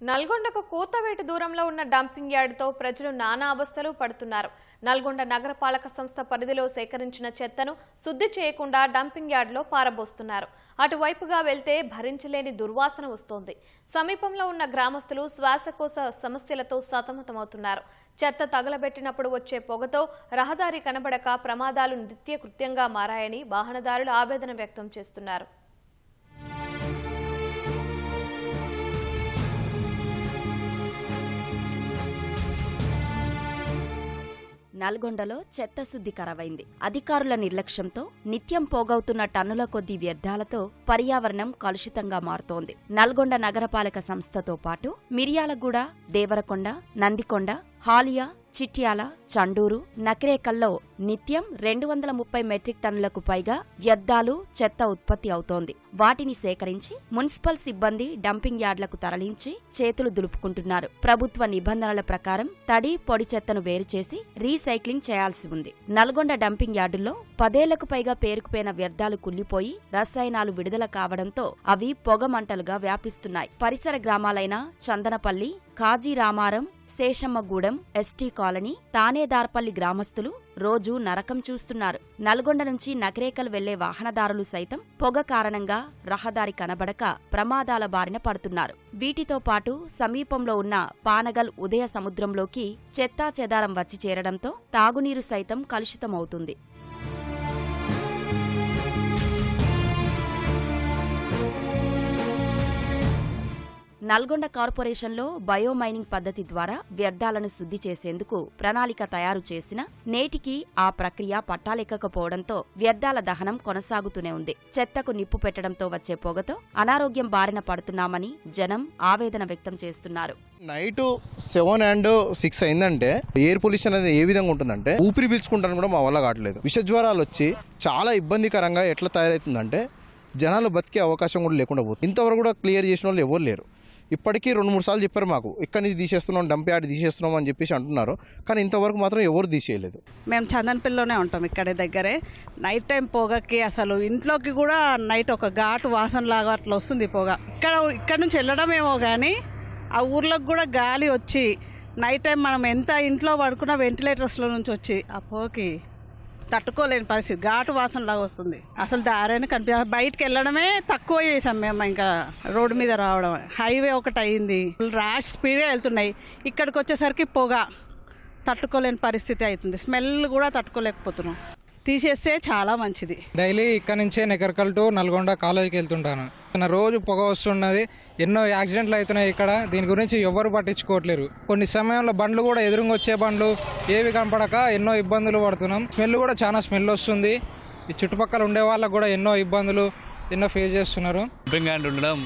నల్గొండకు కూతవేటు దూరంలో ఉన్న డంపింగ్ యార్డుతో ప్రజలు నానా అవస్థలు పడుతున్నారు. నల్గొండ నగరపాలక సంస్థ పరిధిలో సేకరించిన చెత్తను శుద్ధి చేయకుండా డంపింగ్ యార్డులో పారబోస్తున్నారు. అటువైపుగా వెళ్తే భరించలేని దుర్వాసన వస్తోంది. సమీపంలో ఉన్న గ్రామస్తులు శ్వాసకోశ సమస్యలతో సతమతమవుతున్నారు. చెత్త తగలబెట్టినప్పుడు వచ్చే పొగతో రహదారి కనబడక ప్రమాదాలు నిత్యకృత్యంగా మారాయని వాహనదారులు ఆవేదన వ్యక్తం చేస్తున్నారు. నల్గొండలో చెత్త శుద్ధి కరవైంది. అధికారుల నిర్లక్ష్యంతో నిత్యం పోగవుతున్న టన్నుల కొద్దీ వ్యర్థాలతో పర్యావరణం కలుషితంగా మారుతోంది. నల్గొండ నగరపాలక సంస్థతో పాటు మిర్యాలగూడ, దేవరకొండ, నందికొండ, హాలియా, చిట్యాల, చండూరు, నకిరేకల్లో నిత్యం 230 మెట్రిక్ టన్నులకు పైగా వ్యర్థాలు, చెత్త ఉత్పత్తి అవుతోంది. వాటిని సేకరించి మున్సిపల్ సిబ్బంది డంపింగ్ యార్డులకు తరలించి చేతులు దులుపుకుంటున్నారు. ప్రభుత్వ నిబంధనల ప్రకారం తడి, పొడి చెత్తను వేరు చేసి రీసైక్లింగ్ చేయాల్సి ఉంది. నల్గొండ డంపింగ్ యార్డుల్లో 10 ఏళ్లకు పైగా పేరుకుపోయిన వ్యర్థాలు కుళ్లిపోయి రసాయనాలు విడుదల కావడంతో అవి పొగమంటలుగా వ్యాపిస్తున్నాయి. పరిసర గ్రామాలైన చందనపల్లి, కాజీరామారం, శేషమ్మగూడెం, ఎస్టీ కాలనీ, తానేదార్పల్లి గ్రామస్తులు రోజూ నరకం చూస్తున్నారు. నల్గొండ నుంచి నకిరేకల్ వెళ్లే వాహనదారులు సైతం పొగ కారణంగా రహదారి కనబడక ప్రమాదాల బారిన పడుతున్నారు. వీటితో పాటు సమీపంలో ఉన్న పానగల్ ఉదయ సముద్రంలోకి చెత్తా చెదారం వచ్చి చేరడంతో తాగునీరు సైతం కలుషితమవుతుంది. నల్గొండ కార్పొరేషన్లో బయోమైనింగ్ పద్ధతి ద్వారా వ్యర్థాలను శుద్ధి చేసేందుకు ప్రణాళిక తయారు చేసినా నేటికి ఆ ప్రక్రియ పట్టాలెక్కకపోవడంతో వ్యర్థాల దహనం కొనసాగుతూనే ఉంది. చెత్తకు నిప్పు పెట్టడంతో వచ్చే పొగతో అనారోగ్యం బారిన పడుతున్నామని జనం ఆవేదన వ్యక్తం చేస్తున్నారు. నైట్ 7 and 6 అయిందంటే ఎయిర్ పొల్యూషన్ అనేది ఏ విధంగా ఉంటుందంటే ఊపిరి పీల్చుకుంటాను కూడా మా వల్ల కావట్లేదు. విష జ్వరాలు వచ్చి చాలా ఇబ్బందికరంగా ఎట్లా తయారవుతుందంటే జనాలు బతికే అవకాశం కూడా లేకుండా పోతుంది. ఇంతవరకు కూడా క్లియర్ చేసిన వాళ్ళు ఎవరు లేరు. ఇప్పటికీ 2-3 సార్లు చెప్పారు మాకు, ఇక్కడ నుంచి తీసేస్తున్నాం, డంప్ యార్డ్ తీసేస్తున్నాం అని చెప్పేసి అంటున్నారు. కానీ ఇంతవరకు మాత్రం ఎవరు తీసేయలేదు. మేము చందనపల్లిలోనే ఉంటాం, ఇక్కడే దగ్గరే. నైట్ టైం పొగకి అసలు ఇంట్లోకి కూడా నైట్ ఒక ఘాటు వాసన లాగా అట్లా వస్తుంది పొగ. ఇక్కడ నుంచి వెళ్ళడమేమో కానీ ఆ ఊర్లోకి కూడా గాలి వచ్చి నైట్ టైం మనం ఎంత ఇంట్లో పడుకున్నా వెంటిలేటర్స్లో నుంచి వచ్చి ఆ పొగకి తట్టుకోలేని పరిస్థితి, ఘాటు వాసన లాగా వస్తుంది. అసలు దారైనా బయటకు వెళ్ళడమే తక్కువ చేసాం మేము. ఇంకా రోడ్డు మీద రావడం, హైవే ఒకటి అయింది, ర్యాష్ స్పీడ్గా వెళ్తున్నాయి. ఇక్కడికి వచ్చేసరికి పొగ తట్టుకోలేని పరిస్థితి అవుతుంది. స్మెల్ కూడా తట్టుకోలేకపోతున్నాం. తీసేస్తే చాలా మంచిది. డైలీ ఇక్కడ నుంచే నెకర్కల్ టు నల్గొండ కాలేజీకి వెళ్తుంటాను. రోజు పొగ వస్తున్నది, ఎన్నో యాక్సిడెంట్లు అవుతున్నాయి ఇక్కడ. దీని గురించి ఎవరు పట్టించుకోవట్లేరు. కొన్ని సమయంలో బండ్లు కూడా ఎదురుగా వచ్చే బండ్లు ఏవి కనపడక ఎన్నో ఇబ్బందులు పడుతున్నాం. స్మెల్ కూడా చాలా స్మెల్ వస్తుంది. ఈ చుట్టుపక్కల ఉండే వాళ్ళకు కూడా ఎన్నో ఇబ్బందులు ఫేస్ చేస్తున్నారు. డంపింగ్ యార్డ్ ఉండడం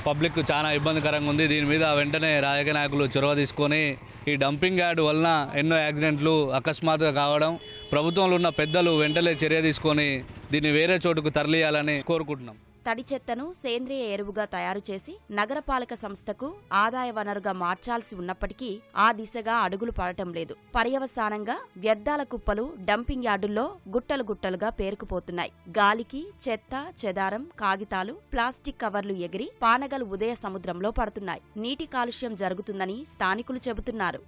పబ్లిక్ చాలా ఇబ్బందికరంగా ఉంది. దీని మీద వెంటనే రాజకీయ నాయకులు చొరవ తీసుకొని ఈ డంపింగ్ యార్డ్ వలన ఎన్నో యాక్సిడెంట్లు అకస్మాత్తుగా కావడం, ప్రభుత్వంలో ఉన్న పెద్దలు వెంటనే చర్య తీసుకొని దీన్ని వేరే చోటుకు తరలియాలని కోరుకుంటున్నాం. తడి చెత్తను సేంద్రియ ఎరువుగా తయారు చేసి నగరపాలక సంస్థకు ఆదాయ వనరుగా మార్చాల్సి ఉన్నప్పటికీ ఆ దిశగా అడుగులు పడటం లేదు. పర్యవసానంగా వ్యర్థాల కుప్పలు డంపింగ్ యార్డుల్లో గుట్టలు గుట్టలుగా పేరుకుపోతున్నాయి. గాలికి చెత్త, చెదారం, కాగితాలు, ప్లాస్టిక్ కవర్లు ఎగిరి పానగల్ ఉదయ సముద్రంలో పడుతున్నాయి. నీటి కాలుష్యం జరుగుతుందని స్థానికులు చెబుతున్నారు.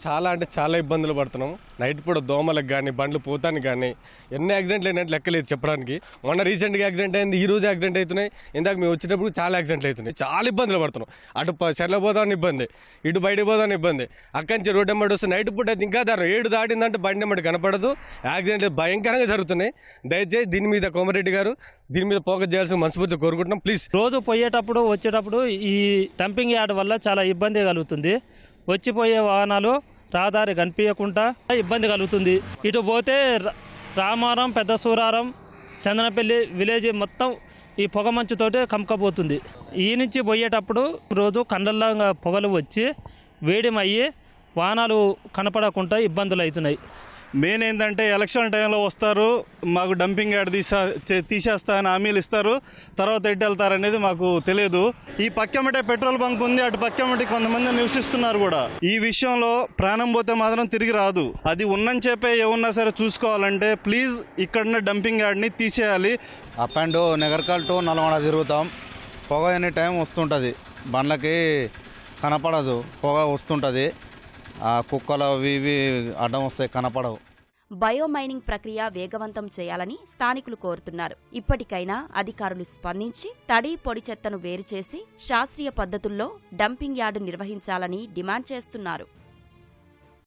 చాలా ఇబ్బందులు పడుతున్నాం. నైట్ పూట దోమలకు కానీ బండ్లు పోతానికి కానీ ఎన్ని యాక్సిడెంట్లు అయినట్టు లెక్కలేదు చెప్పడానికి. మొన్న రీసెంట్గా యాక్సిడెంట్ అయింది, ఈ రోజు యాక్సిడెంట్ అవుతున్నాయి. ఇందాక మేము వచ్చేటప్పుడు చాలా యాక్సిడెంట్లు అవుతున్నాయి. చాలా ఇబ్బందులు పడుతున్నాం. అటు చెర్ల పోదామని ఇబ్బంది, ఇటు బయటకు పోదామని ఇబ్బంది. అక్కడి నుంచి రోడ్డు ఎమ్మడి వస్తే నైట్ పూట ఇంకా దారుణం. 7 దాటిందంటే బండి ఎమ్మడి కనపడదు. యాక్సిడెంట్లు భయంకరంగా జరుగుతున్నాయి. దయచేసి దీని మీద కోమరెడ్డి గారు దీని మీద ఫోకస్ చేయాల్సిన మనస్ఫూర్తిగా కోరుకుంటున్నాం. ప్లీజ్. రోజు పోయేటప్పుడు వచ్చేటప్పుడు ఈ డంపింగ్ యార్డ్ వల్ల చాలా ఇబ్బంది కలుగుతుంది. వచ్చిపోయే వాహనాలు రహదారి కనిపించకుండా ఇబ్బంది కలుగుతుంది. ఇటు పోతే రామారం, పెద్ద సూరారం, చందనపల్లి విలేజ్ మొత్తం ఈ పొగ మంచుతోటి కమ్ముకపోతుంది. ఈ నుంచి పోయేటప్పుడు రోజు కండల్లో పొగలు వచ్చి వేడిమయ్యి వాహనాలు కనపడకుండా ఇబ్బందులు అవుతున్నాయి. మెయిన్ ఏంటంటే ఎలక్షన్ టైంలో వస్తారు, మాకు డంపింగ్ యార్డ్ తీసేస్తా అని హామీలు ఇస్తారు. తర్వాత ఎటు వెళ్తారనేది మాకు తెలియదు. ఈ పక్కమటే పెట్రోల్ బంక్ ఉంది, అటు పక్కమటి కొంతమంది నివసిస్తున్నారు కూడా. ఈ విషయంలో ప్రాణం పోతే మాత్రం తిరిగి రాదు. అది ఉన్నని చెప్పే ఏమన్నా సరే చూసుకోవాలంటే ప్లీజ్ ఇక్కడున్న డంపింగ్ యార్డ్ని తీసేయాలి. అప్ అండ్ నగర్కల్ టు నల్గొండ తిరుగుతాం. పొగ ఎనీ టైం వస్తుంటుంది. బండ్లకి కనపడదు, పొగ వస్తుంటుంది. కుక్కలు అవి ఇవి అడ్డం వస్తాయి, కనపడవు. బయోమైనింగ్ ప్రక్రియ వేగవంతం చేయాలని స్థానికులు కోరుతున్నారు. ఇప్పటికైనా అధికారులు స్పందించి తడి పొడి చెత్తను వేరు చేసి శాస్త్రీయ పద్ధతుల్లో డంపింగ్ యార్డు నిర్వహించాలని డిమాండ్ చేస్తున్నారు.